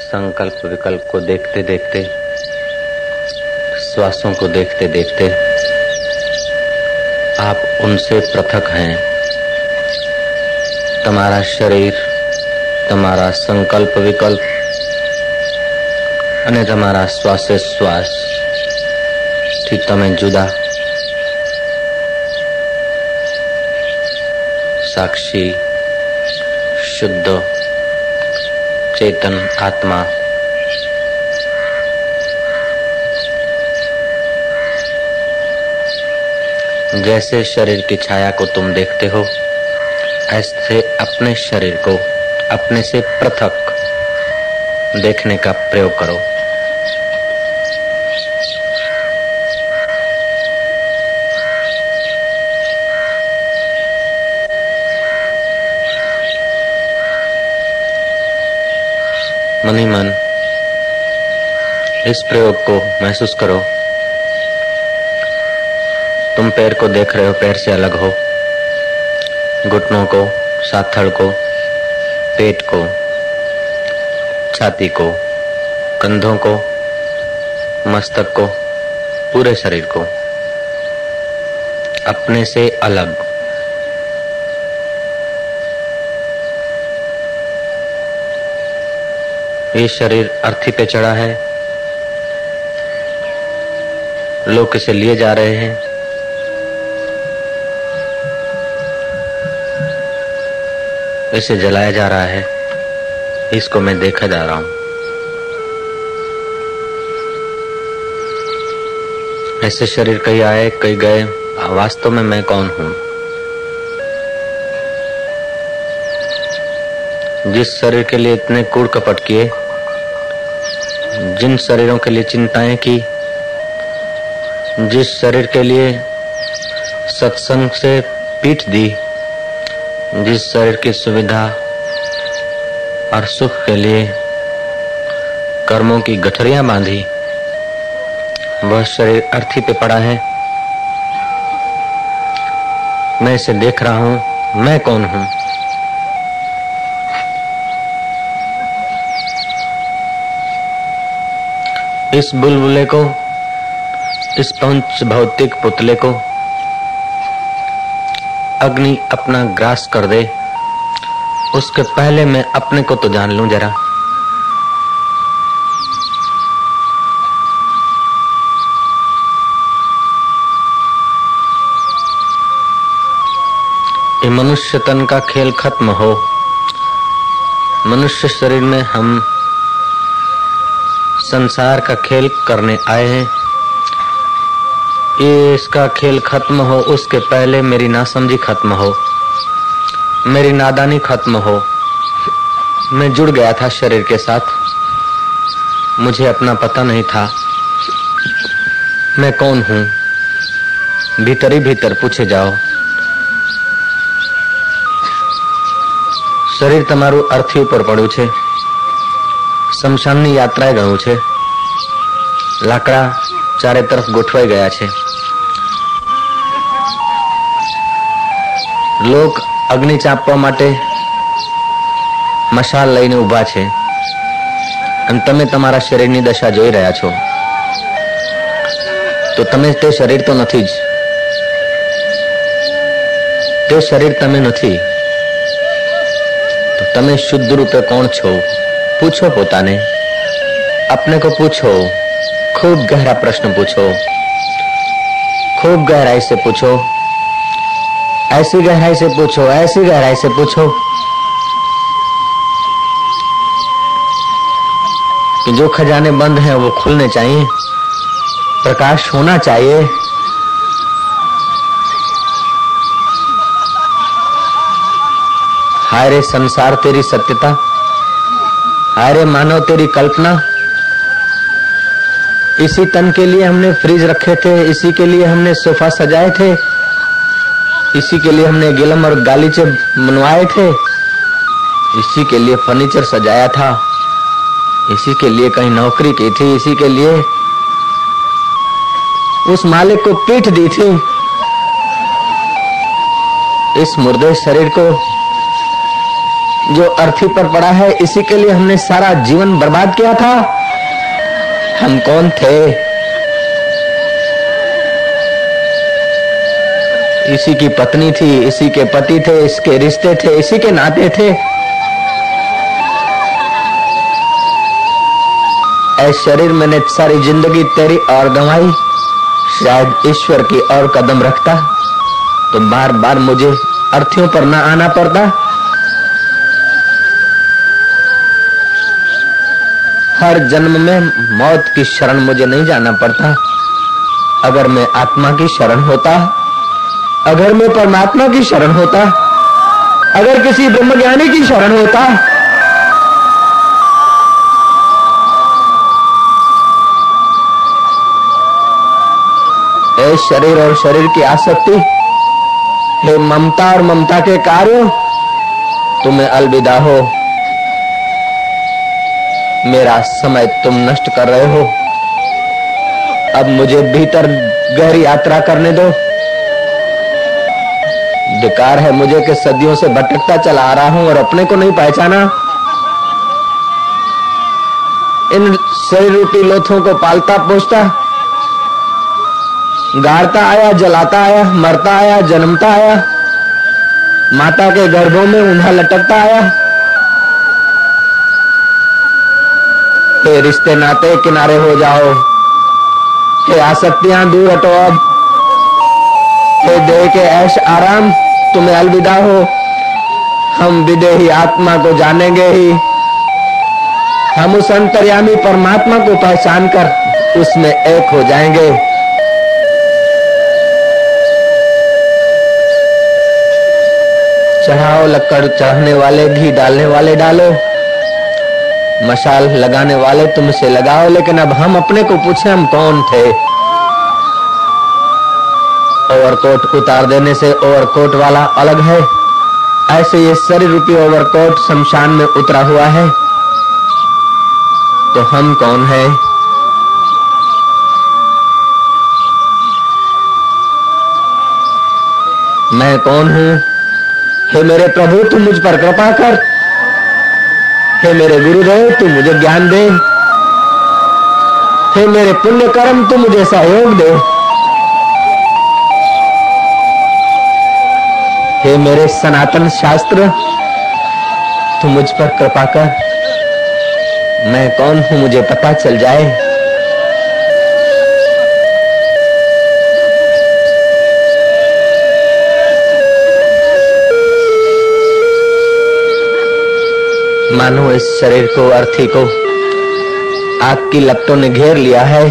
संकल्प विकल्प को देखते देखते, श्वासों को देखते देखते आप उनसे पृथक हैं। तुम्हारा शरीर, तुम्हारा संकल्प विकल्प અને તમારા શ્વાસે શ્વાસ થી તમે જુદા સાક્ષી શુદ્ધ चेतन आत्मा जैसे शरीर की छाया को तुम देखते हो, ऐसे अपने शरीर को अपने से पृथक देखने का प्रयोग करो। मन ही मन इस प्रयोग को महसूस करो। तुम पैर को देख रहे हो, पैर से अलग हो। घुटनों को, साथड़ को, पेट को, छाती को, कंधों को, मस्तक को, पूरे शरीर को अपने से अलग। ये शरीर अर्थी पे चढ़ा है, लोग इसे लिए जा रहे हैं। इसे जलाया जा रहा है, इसको मैं देखा जा रहा हूं। ऐसे शरीर कहीं आए कहीं गए, वास्तव में मैं कौन हूं? जिस शरीर के लिए इतने कूड़ कपट किए, जिन शरीरों के लिए चिंताएं की, जिस शरीर के लिए सत्संग से पीठ दी, जिस शरीर की सुविधा और सुख के लिए कर्मों की गठरियां बांधी, वह शरीर अर्थी पे पड़ा है। मैं इसे देख रहा हूं, मैं कौन हूं? इस बुलबुले को, इस पंच भौतिक पुतले को अग्नि अपना ग्रास कर दे, उसके पहले मैं अपने को तो जान लूं जरा। ये मनुष्य तन का खेल खत्म हो। मनुष्य शरीर में हम संसार का खेल करने आए हैं। ये इसका खेल खत्म हो, उसके पहले मेरी नासमझी खत्म हो, मेरी नादानी खत्म हो। मैं जुड़ गया था शरीर के साथ, मुझे अपना पता नहीं था मैं कौन हूं। भीतर ही भीतर पूछे जाओ। शरीर તમારું અર્થી ઉપર પડ્યું છે, શમશાનની યાત્રાએ ગયું છે, લાકડા ચારે તરફ ગોઠવાઈ ગયા છે, લોક અગ્નિ ચાપવા માટે મશાલ લઈને ઊભા છે અને તમે તમારા શરીરની દશા જોઈ રહ્યા છો, તો તમે તે શરીર તો નથી જ, તે શરીર તમે નથી, तो તમે शुद्ध रूपे कौन छो? पूछो पोताने, अपने को पूछो, खूब गहरा प्रश्न पूछो, खूब गहराई से पूछो, ऐसी गहराई से पूछो, ऐसी गहराई से पूछो कि जो खजाने बंद हैं वो खुलने चाहिए, प्रकाश होना चाहिए। हाय रे संसार तेरी सत्यता, हाय रे मानव तेरी कल्पना। इसी तन के लिए हमने फ्रिज रखे थे, इसी के लिए हमने सोफा सजाए थे, इसी के लिए हमने गिलम और गालीचे बनवाए थे, इसी के लिए फर्नीचर सजाया था, इसी के लिए कहीं नौकरी की थी, इसी के लिए उस मालिक को पीठ दी थी। इस मुर्दे शरीर को जो अर्थी पर पड़ा है, इसी के लिए हमने सारा जीवन बर्बाद किया था। हम कौन थे? इसी की पत्नी थी, इसी के पति थे, इसके रिश्ते थे, इसी के नाते थे। ऐ शरीर, मैंने सारी जिंदगी तेरी और गंवाई। शायद ईश्वर की और कदम रखता तो बार बार मुझे अर्थियों पर ना आना पड़ता। हर जन्म में मौत की शरण मुझे नहीं जाना पड़ता। अगर मैं आत्मा की शरण होता, अगर मैं परमात्मा की शरण होता, अगर किसी ब्रह्मज्ञानी की शरण होता, हे शरीर और शरीर की आसक्ति, हे ममता और ममता के कार्य, तुम्हें अलविदा हो। मेरा समय तुम नष्ट कर रहे हो। अब मुझे भीतर गहरी यात्रा करने दो। धिक्कार है मुझे कि सदियों से भटकता चला आ रहा हूं और अपने को नहीं पहचाना। इन शरीर रूपी लोथों को पालता पोषता, गाड़ता आया, जलाता आया, मरता आया, जन्मता आया, माता के गर्भों में ऊंधा लटकता आया। हे रिश्ते नाते किनारे हो जाओ, हे आसक्तियां दूर हटो अब, हे देह के ऐश आराम, तुम्हें अलविदा हो। हम विदेही आत्मा को जानेंगे ही। हम उस अंतर्यामी परमात्मा को पहचान कर उसमें एक हो जाएंगे। चढ़ाओ लक्कड़, चढ़ने वाले, घी डालने वाले डालो, मशाल लगाने वाले तुमसे लगाओ। लेकिन अब हम अपने को पूछे, हम कौन थे? ओवरकोट उतार देने से ओवरकोट वाला अलग है, ऐसे ये शरीर रूपी ओवरकोट शमशान में उतरा हुआ है। तो हम कौन है? मैं कौन हूं? हे मेरे प्रभु, तू मुझ पर कृपा कर। हे मेरे गुरुदेव, तू मुझे ज्ञान दे। हे मेरे पुण्य कर्म, तू मुझे सहयोग दे। हे मेरे सनातन शास्त्र, तू मुझ पर कृपा कर। मैं कौन हूं मुझे पता चल जाए। मानो इस शरीर को, अर्थी को आग की लपटों ने घेर लिया है।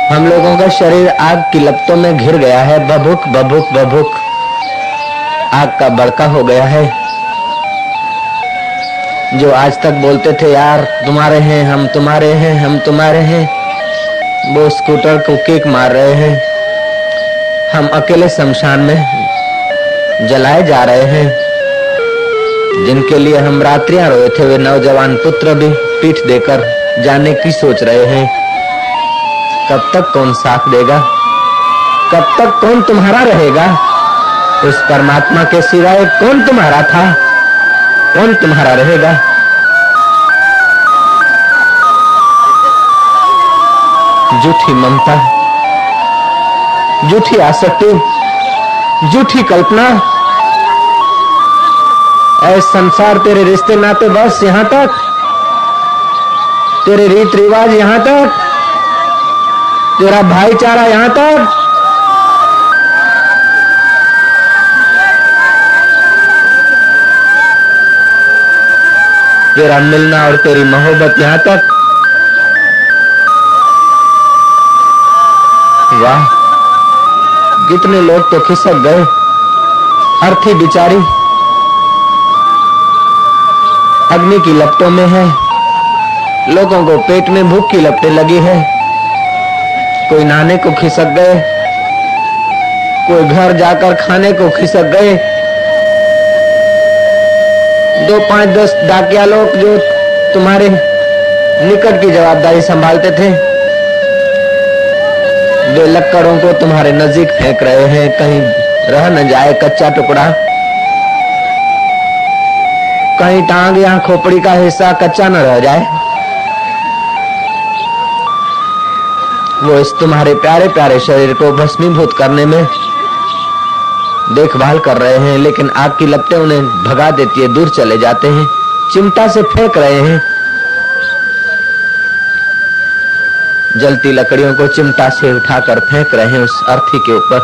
हम लोगों का शरीर आग की लपटों में घिर गया है। बभुक बभुक बभुक आग का बड़का हो गया है। जो आज तक बोलते थे यार तुम्हारे हैं, हम तुम्हारे हैं, हम तुम्हारे हैं, वो स्कूटर को किक मार रहे हैं। हम अकेले शमशान में जलाए जा रहे हैं। जिनके लिए हम रात्रियां रोए थे, वे नौजवान पुत्र भी पीठ देकर जाने की सोच रहे हैं। कब तक कौन साथ देगा? कब तक कौन तुम्हारा रहेगा? उस परमात्मा के सिवाय कौन तुम्हारा था? कौन तुम्हारा रहेगा? झूठी ममता, झूठी आसक्ति, झूठी कल्पना। ऐ संसार, तेरे रिश्ते नाते बस यहां तक, तेरे रीत रिवाज यहां तक, तेरा भाईचारा यहां तक। तेरा मिलना और तेरी मोहब्बत यहां तक। वाह, कितने लोग तो खिसक गए। अर्थी बिचारी अग्नि की लपटों में है। लोगों को पेट में भूख की लपटें लगी है। कोई नहाने को खिसक गए, कोई घर जाकर खाने को खिसक गए। 2, 5, 10 डाकिया लोग जो तुम्हारे निकट की जवाबदारी संभालते थे, वे लक्कड़ों को तुम्हारे नजदीक फेंक रहे हैं, कहीं रह न जाए कच्चा टुकड़ा। कहीं टांग या खोपड़ी का हिस्सा कच्चा न रह जाए। वो इस तुम्हारे प्यारे प्यारे शरीर को भस्मीभूत करने में देखभाल कर रहे हैं, लेकिन आग की लपटें उन्हें भगा देती है, दूर चले जाते हैं। चिमटा से फेंक रहे हैं, जलती लकड़ियों को चिमटा से उठाकर फेंक रहे हैं उस अर्थी के ऊपर।